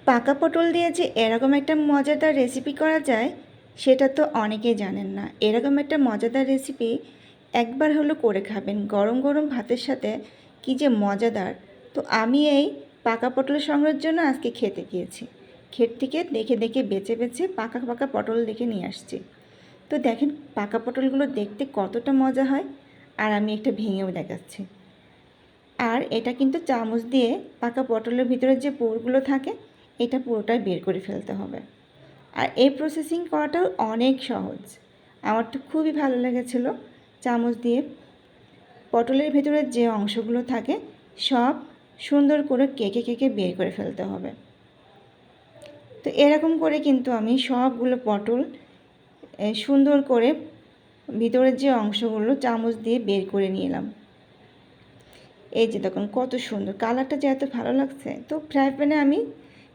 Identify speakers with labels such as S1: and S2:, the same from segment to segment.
S1: পাকা পটল দিয়ে যে এরকম একটা মজাদার রেসিপি করা যায় সেটা তো অনেকেই জানেন না। এরকম একটা মজাদার রেসিপি একবার হলো করে খাবেন, গরম গরম ভাতের সাথে কী যে মজাদার। তো আমি এই পাকা পটল সংগ্রহের জন্য আজকে খেতে গিয়েছি। ক্ষেত থেকে দেখে দেখে বেছে বেছে পাকা পাকা পটল দেখে নিয়ে আসছি। তো দেখেন পাকা পটলগুলো দেখতে কতটা মজা হয়, আর আমি একটা ভেঙেও দেখাচ্ছি। আর এটা কিন্তু চামচ দিয়ে পাকা পটলের ভিতরে যে পুরগুলো থাকে এটা পুরোটাই বের করে ফেলতে হবে। আর এই প্রসেসিং করাটাও অনেক সহজ। আমার তো খুবই ভালো লেগেছিল। চামচ দিয়ে পটলের ভিতরে যে অংশগুলো থাকে সব সুন্দর করে কেকে কেকে বের করে ফেলতে হবে। তো এরকম করে কিন্তু আমি সবগুলো পটল সুন্দর করে ভিতরের যে অংশগুলো চামচ দিয়ে বের করে নিয়ে এলাম। এই যে দেখুন কত সুন্দর কালারটা যে এত ভালো লাগছে। তো ফ্রাই প্যানে আমি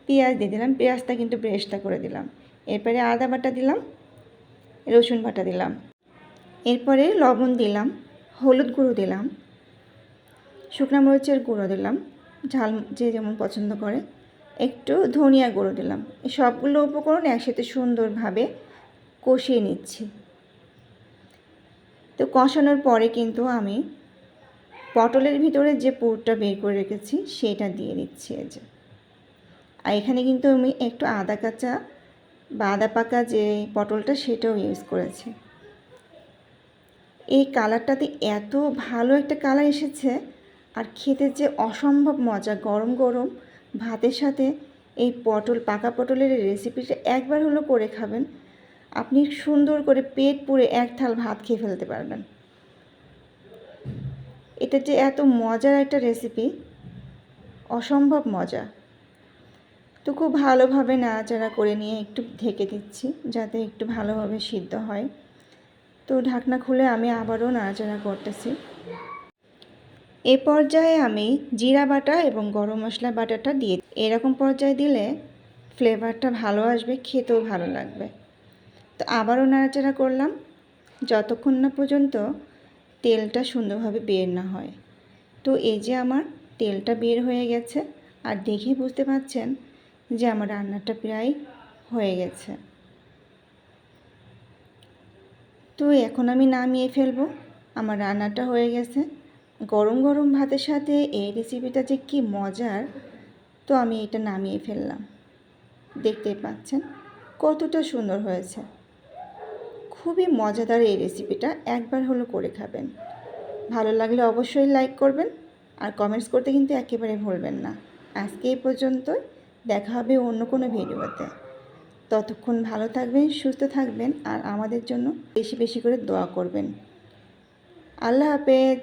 S1: পেঁয়াজ দিয়ে দিলাম, পেঁয়াজটা কিন্তু ব্রেস্তা করে দিলাম। এরপরে আদা বাটা দিলাম, রসুন বাটা দিলাম, এরপরে লবণ দিলাম, হলুদ গুঁড়ো দিলাম, শুকনো মরিচের গুঁড়ো দিলাম, ঝাল যে যেমন পছন্দ করে, একটু ধনিয়া গুঁড়ো দিলাম। এই সবগুলো উপকরণ একসাথে সুন্দরভাবে কষিয়ে নিচ্ছি। তো কষানোর পরে কিন্তু আমি পটলের ভিতরে যে পুরটা বের করে রেখেছি সেটা দিয়ে দিচ্ছি। এই যে, আর এখানে কিন্তু আমি একটু আদা কাঁচা বা আদা পাকা যে পটলটা সেটাও ইউজ করেছি। এই কালারটাতে এত ভালো একটা কালার এসেছে, আর খেতে যে অসম্ভব মজা। গরম গরম ভাতের সাথে এই পাকা পটলের রেসিপিটা একবার হলো করে খাবেন, আপনি সুন্দর করে পেট পুরে এক থাল ভাত খেয়ে ফেলতে পারবেন। এটা যে এত মজার একটা রেসিপি, অসম্ভব মজা। তো খুব ভালোভাবে নাড়াচাড়া করে নিয়ে একটু ঢেকে দিচ্ছি যাতে একটু ভালোভাবে সিদ্ধ হয়। তো ঢাকনা খুলে আমি আবারও নাড়াচাড়া করতেছি। এ পর্যায়ে আমি জিরা বাটা এবং গরম মশলা বাটাটা দিয়ে, এরকম পর্যায়ে দিলে ফ্লেভারটা ভালো আসবে, খেতেও ভালো লাগবে। তো আবারও নাড়াচাড়া করলাম যতক্ষণ না পর্যন্ত তেলটা সুন্দরভাবে বের না হয়। তো এই যে আমার তেলটা বের হয়ে গেছে, আর দেখে বুঝতে পারছেন যে আমার রান্নাটা প্রায় হয়ে গেছে। তো এখন আমি নামিয়ে ফেলবো। আমার রান্নাটা হয়ে গেছে। গরম গরম ভাতের সাথে এই রেসিপিটা যে কি মজার। তো আমি এটা নামিয়ে ফেললাম। দেখতেই পাচ্ছেন কতটা সুন্দর হয়েছে। খুবই মজাদার এই রেসিপিটা, একবার হলো করে খাবেন। ভালো লাগলে অবশ্যই লাইক করবেন, আর কমেন্টস করতে কিন্তু একেবারে ভুলবেন না। আজকে এই পর্যন্তই, দেখা হবে অন্য কোনো ভিডিওতে। ততক্ষণ ভালো থাকবেন, সুস্থ থাকবেন, আর আমাদের জন্য বেশি বেশি করে দোয়া করবেন। আল্লাহ হাফেজ।